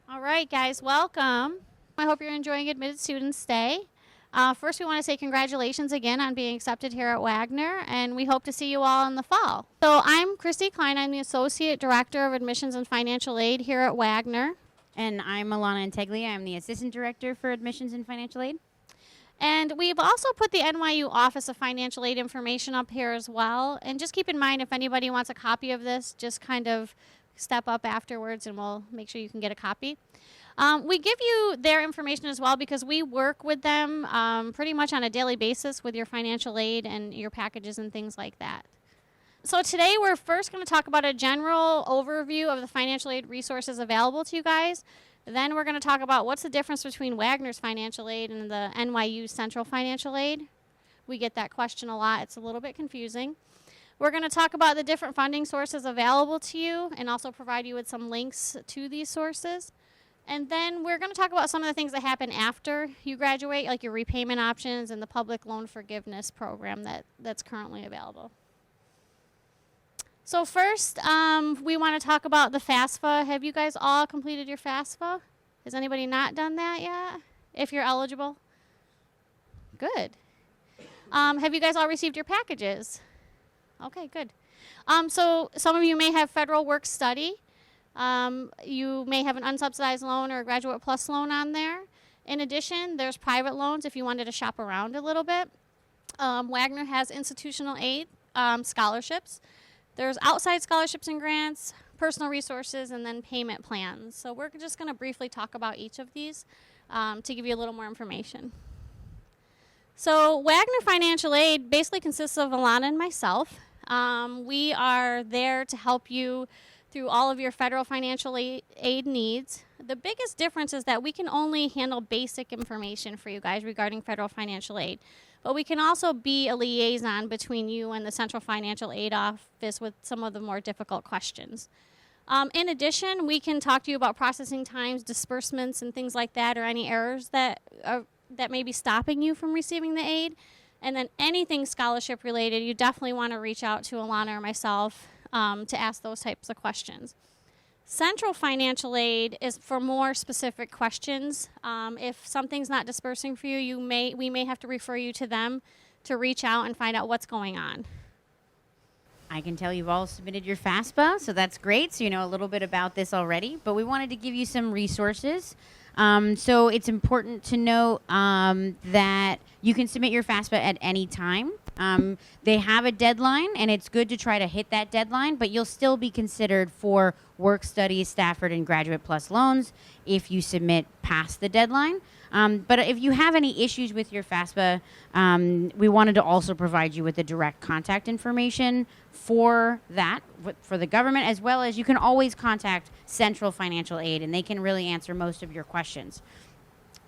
All right, guys, welcome. I hope you're enjoying Admitted Students Day. First, we want to say congratulations again on being accepted here at Wagner, and we hope to see you all in the fall. So I'm Kristy Kline. I'm the Associate Director of Admissions and Financial Aid here at Wagner. And I'm Alana Integlia. I'm the Assistant Director for Admissions and Financial Aid. And we've also put the NYU Office of Financial Aid information up here as well. And just keep in mind, if anybody wants a copy of this, just kind of step up afterwards and we'll make sure you can get a copy. We give you their information as well because we work with them pretty much on a daily basis with your financial aid and your packages and things like that. So today we're first going to talk about a general overview of the financial aid resources available to you guys. Then we're going to talk about what's the difference between Wagner's financial aid and the NYU Central Financial Aid. We get that question a lot. It's a little bit confusing. We're going to talk about the different funding sources available to you and also provide you with some links to these sources. And then we're going to talk about some of the things that happen after you graduate, like your repayment options and the public loan forgiveness program that's currently available. So first, we want to talk about the FAFSA. Have you guys all completed your FAFSA? Has anybody not done that yet? If you're eligible? Good. Have you guys all received your packages? Okay, good. So some of you may have federal work study. You may have an unsubsidized loan or a graduate plus loan on there. In addition, there's private loans if you wanted to shop around a little bit. Wagner has institutional aid, scholarships. There's outside scholarships and grants, personal resources, and then payment plans. So we're just going to briefly talk about each of these to give you a little more information. So Wagner Financial Aid basically consists of Alana and myself. We are there to help you through all of your federal financial aid needs. The biggest difference is that we can only handle basic information for you guys regarding federal financial aid. But we can also be a liaison between you and the Central Financial Aid Office with some of the more difficult questions. In addition, we can talk to you about processing times, disbursements, and things like that, or any errors that may be stopping you from receiving the aid. And then anything scholarship related, you definitely want to reach out to Alana or myself to ask those types of questions. Central Financial Aid is for more specific questions. If something's not dispersing for you, we may have to refer you to them to reach out and find out what's going on. I can tell you've all submitted your FAFSA, so that's great. So you know a little bit about this already, but we wanted to give you some resources. So it's important to note that you can submit your FAFSA at any time. They have a deadline, and it's good to try to hit that deadline, but you'll still be considered for work study, Stafford, and Graduate Plus loans if you submit past the deadline. But if you have any issues with your FAFSA, we wanted to also provide you with the direct contact information for that, for the government, as well as you can always contact Central Financial Aid, and they can really answer most of your questions.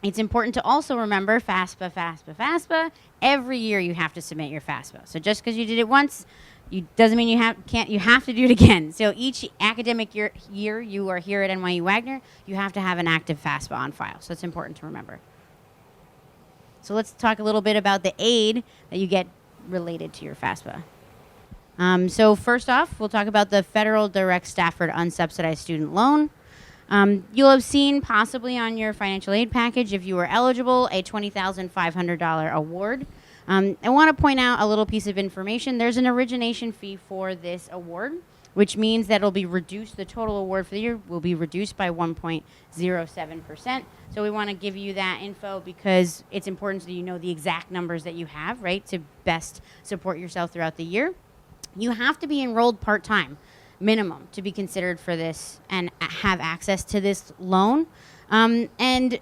It's important to also remember FAFSA. Every year you have to submit your FAFSA. So just because you did it once, doesn't mean you have to do it again. So each academic year you are here at NYU Wagner, you have to have an active FAFSA on file. So it's important to remember. So let's talk a little bit about the aid that you get related to your FAFSA. So first off, we'll talk about the Federal Direct Stafford Unsubsidized Student Loan. You'll have seen possibly on your financial aid package, if you were eligible, a $20,500 award. I want to point out a little piece of information. There's an origination fee for this award, which means that it'll be reduced. The total award for the year will be reduced by 1.07%. So we want to give you that info because it's important so you know the exact numbers that you have, right, to best support yourself throughout the year. You have to be enrolled part-time minimum to be considered for this and have access to this loan. And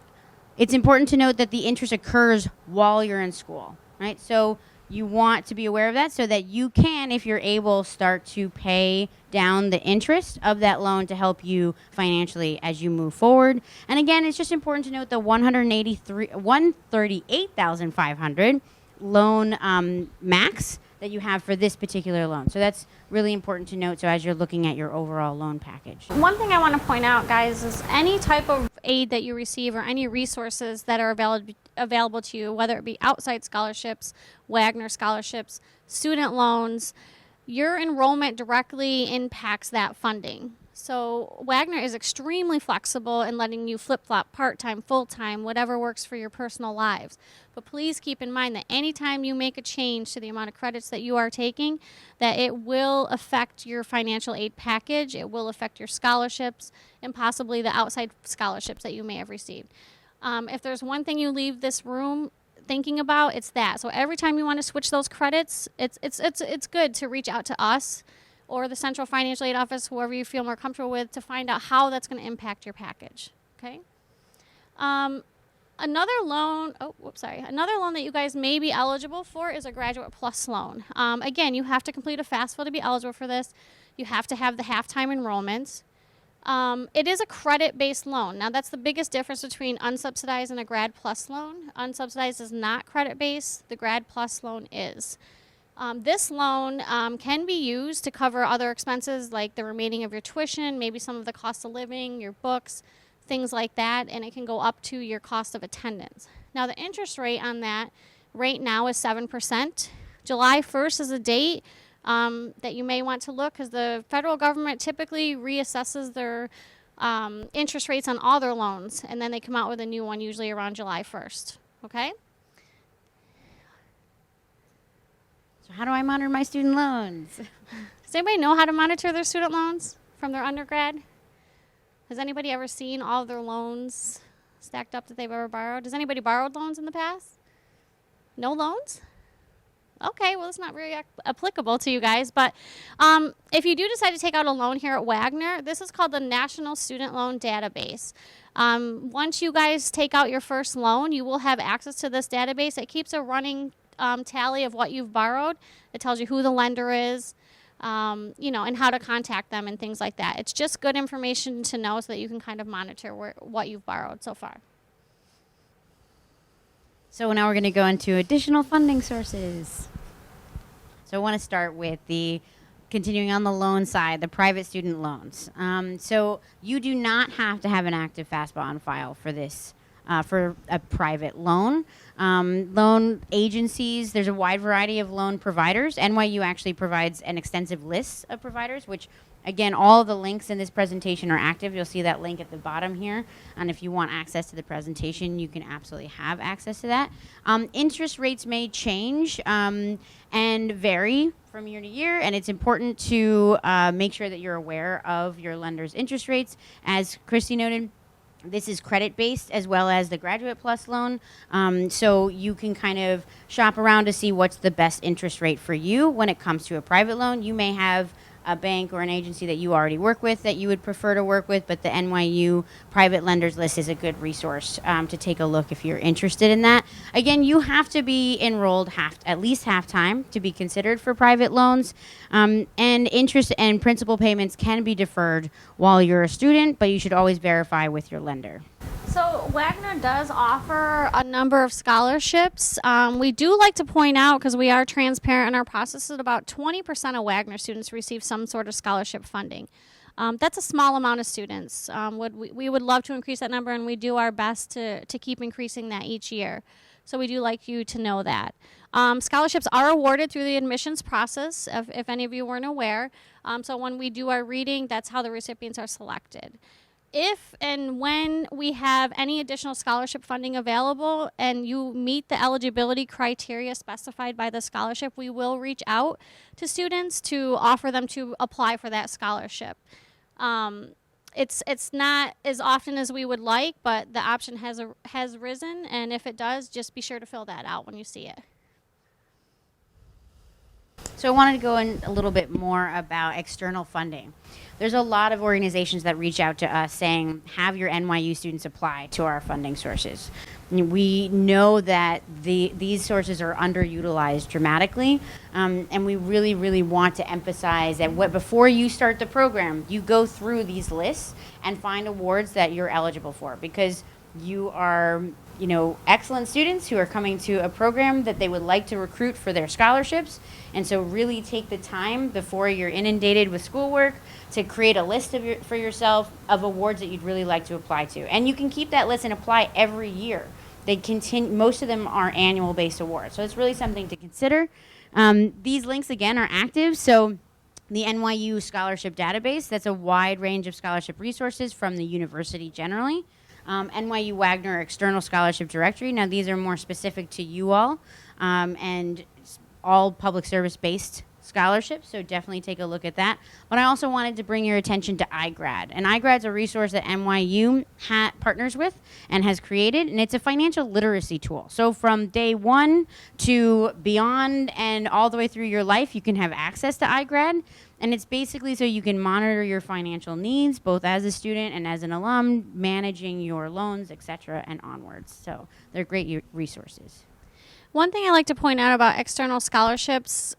it's important to note that the interest occurs while you're in school, right? So you want to be aware of that so that you can, if you're able, start to pay down the interest of that loan to help you financially as you move forward. And again, it's just important to note the $138,500 loan max that you have for this particular loan. So that's really important to note so as you're looking at your overall loan package. One thing I want to point out, guys, is any type of aid that you receive or any resources that are available to you, whether it be outside scholarships, Wagner scholarships, student loans, your enrollment directly impacts that funding. So Wagner is extremely flexible in letting you flip-flop part-time, full-time, whatever works for your personal lives. But please keep in mind that anytime you make a change to the amount of credits that you are taking, that it will affect your financial aid package, it will affect your scholarships, and possibly the outside scholarships that you may have received. If there's one thing you leave this room thinking about, it's that. So every time you want to switch those credits, it's good to reach out to us or the Central Financial Aid Office, whoever you feel more comfortable with, to find out how that's going to impact your package. Okay. Another loan that you guys may be eligible for is a Graduate Plus loan. Again, you have to complete a FAFSA to be eligible for this. You have to have the half-time enrollments. It is a credit-based loan. Now, that's the biggest difference between unsubsidized and a Grad Plus loan. Unsubsidized is not credit-based. The Grad Plus loan is. This loan can be used to cover other expenses like the remaining of your tuition, maybe some of the cost of living, your books, things like that, and it can go up to your cost of attendance. Now, the interest rate on that right now is 7%. July 1st is a date that you may want to look, because the federal government typically reassesses their interest rates on all their loans, and then they come out with a new one usually around July 1st. Okay? So how do I monitor my student loans? Does anybody know how to monitor their student loans from their undergrad? Has anybody ever seen all of their loans stacked up that they've ever borrowed? Has anybody borrowed loans in the past? No loans? Okay, well, it's not very applicable to you guys. But if you do decide to take out a loan here at Wagner, this is called the National Student Loan Database. Once you guys take out your first loan, you will have access to this database. It keeps a running tally of what you've borrowed. It tells you who the lender is, and how to contact them and things like that. It's just good information to know so that you can kind of monitor what you've borrowed so far. So now we're going to go into additional funding sources. So I want to start with continuing on the loan side, the private student loans. So you do not have to have an active FAFSA on file for this, for a private loan. Loan agencies, there's a wide variety of loan providers. NYU actually provides an extensive list of providers, which, again, all of the links in this presentation are active. You'll see that link at the bottom here. And if you want access to the presentation, you can absolutely have access to that. Interest rates may change and vary from year to year, and it's important to make sure that you're aware of your lender's interest rates. As Kristy noted, this is credit-based as well as the Graduate Plus loan, so you can kind of shop around to see what's the best interest rate for you when it comes to a private loan. You may have a bank or an agency that you already work with that you would prefer to work with, but the NYU private lenders list is a good resource to take a look if you're interested in that. Again, you have to be enrolled at least half-time to be considered for private loans, and interest and principal payments can be deferred while you're a student, but you should always verify with your lender. So Wagner does offer a number of scholarships. We do like to point out, because we are transparent in our process, that about 20% of Wagner students receive some sort of scholarship funding. That's a small amount of students. We would love to increase that number, and we do our best to keep increasing that each year. So we do like you to know that. Scholarships are awarded through the admissions process, if any of you weren't aware. So when we do our reading, that's how the recipients are selected. If and when we have any additional scholarship funding available and you meet the eligibility criteria specified by the scholarship, we will reach out to students to offer them to apply for that scholarship. It's not as often as we would like, but the option has risen, and if it does, just be sure to fill that out when you see it. So I wanted to go in a little bit more about external funding. There's a lot of organizations that reach out to us saying, have your NYU students apply to our funding sources. We know that these sources are underutilized dramatically, and we really, really want to emphasize that before you start the program, you go through these lists and find awards that you're eligible for, because you are excellent students who are coming to a program that they would like to recruit for their scholarships. And so really take the time before you're inundated with schoolwork to create a list for yourself of awards that you'd really like to apply to. And you can keep that list and apply every year. Most of them are annual based awards. So it's really something to consider. These links, again, are active. So the NYU Scholarship Database. That's a wide range of scholarship resources from the university generally. NYU Wagner External Scholarship Directory. Now, these are more specific to you all, and all public service-based scholarships, so definitely take a look at that. But I also wanted to bring your attention to iGrad. And iGrad's a resource that NYU partners with and has created, and it's a financial literacy tool. So from day one to beyond and all the way through your life, you can have access to iGrad. And it's basically so you can monitor your financial needs, both as a student and as an alum, managing your loans, etc., and onwards. So they're great resources. One thing I like to point out about external scholarships,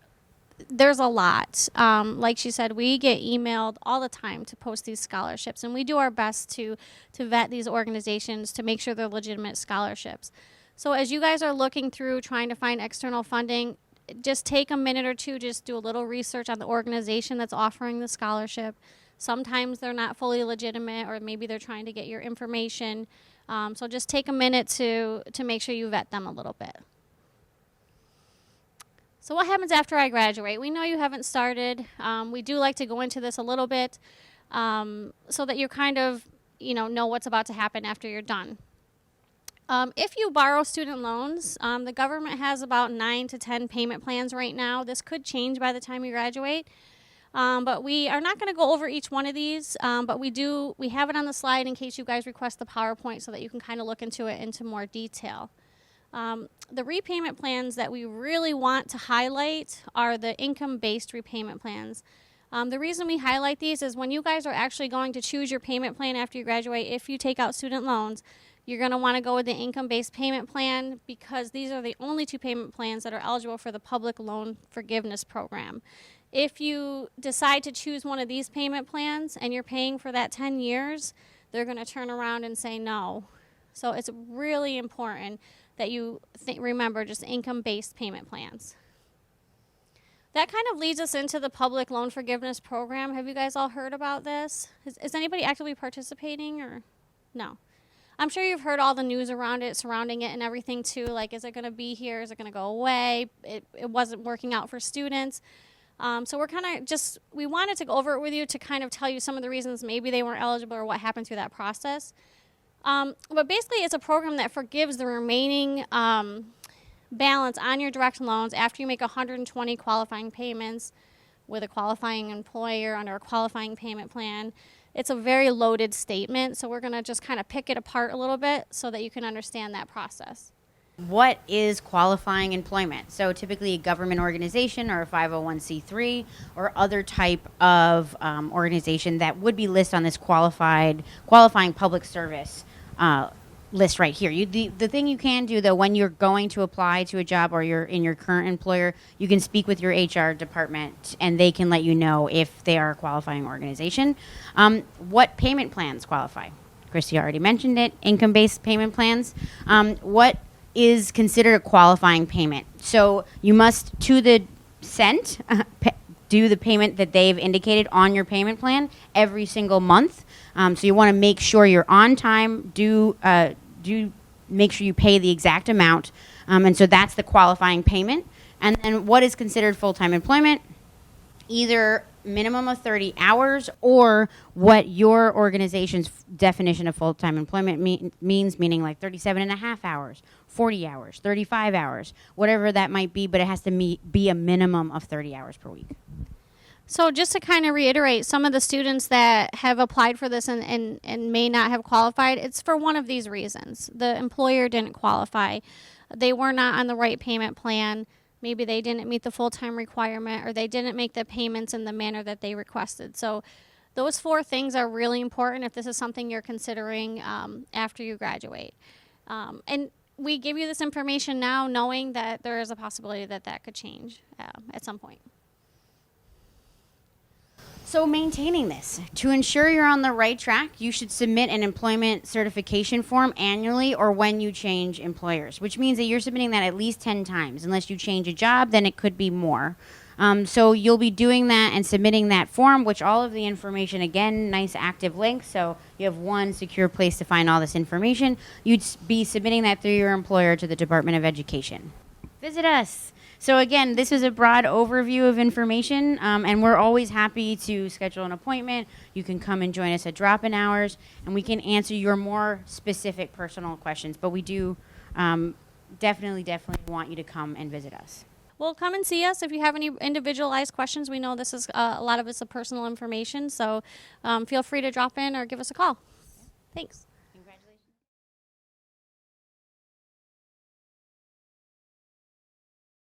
there's a lot. Like she said, we get emailed all the time to post these scholarships, and we do our best to vet these organizations to make sure they're legitimate scholarships. So as you guys are looking through trying to find external funding, just take a minute or two, just do a little research on the organization that's offering the scholarship. Sometimes they're not fully legitimate, or maybe they're trying to get your information. So just take a minute to make sure you vet them a little bit. So what happens after I graduate? We know you haven't started. We do like to go into this a little bit so that you kind of, know what's about to happen after you're done. If you borrow student loans, the government has about 9 to 10 payment plans right now. This could change by the time you graduate. But we are not going to go over each one of these, but we have it on the slide in case you guys request the PowerPoint so that you can kind of look into it into more detail. The repayment plans that we really want to highlight are the income-based repayment plans. The reason we highlight these is when you guys are actually going to choose your payment plan after you graduate, if you take out student loans, you're going to want to go with the income-based payment plan because these are the only 2 payment plans that are eligible for the public loan forgiveness program. If you decide to choose one of these payment plans and you're paying for that 10 years, they're going to turn around and say no. So it's really important that you remember just income-based payment plans. That kind of leads us into the public loan forgiveness program. Have you guys all heard about this? Is anybody actively participating or no? I'm sure you've heard all the news around it, surrounding it and everything too. Like, is it going to be here? Is it going to go away? It wasn't working out for students. So we're kind of we wanted to go over it with you to kind of tell you some of the reasons maybe they weren't eligible or what happened through that process. But basically, it's a program that forgives the remaining balance on your direct loans after you make 120 qualifying payments with a qualifying employer under a qualifying payment plan. It's a very loaded statement, so we're going to just kind of pick it apart a little bit so that you can understand that process. What is qualifying employment? So typically a government organization or a 501c3 or other type of organization that would be listed on this qualifying public service list right here. The thing you can do, though, when you're going to apply to a job or you're in your current employer, you can speak with your HR department and they can let you know if they are a qualifying organization. What payment plans qualify? Kristy already mentioned it, income-based payment plans. What is considered a qualifying payment? So you must, to the cent, do the payment that they've indicated on your payment plan every single month. So you want to make sure you're on time, do make sure you pay the exact amount. And so that's the qualifying payment. And then what is considered full-time employment? Either minimum of 30 hours or what your organization's definition of full-time employment means, meaning like 37 and a half hours, 40 hours, 35 hours, whatever that might be, but it has to be a minimum of 30 hours per week. So just to kind of reiterate, some of the students that have applied for this and may not have qualified, it's for one of these reasons. The employer didn't qualify. They were not on the right payment plan. Maybe they didn't meet the full-time requirement, or they didn't make the payments in the manner that they requested. So those 4 things are really important if this is something you're considering after you graduate. And we give you this information now knowing that there is a possibility that that could change at some point. So maintaining this. To ensure you're on the right track, you should submit an employment certification form annually or when you change employers, which means that you're submitting that at least 10 times. Unless you change a job, then it could be more. So you'll be doing that and submitting that form, which all of the information, again, nice active link, so you have one secure place to find all this information. You'd be submitting that through your employer to the Department of Education. Visit us. So again, this is a broad overview of information, and we're always happy to schedule an appointment. You can come and join us at drop-in hours, and we can answer your more specific personal questions. But we do definitely want you to come and visit us. Well, come and see us if you have any individualized questions. We know this is a lot of it's a personal information, so feel free to drop in or give us a call. Thanks.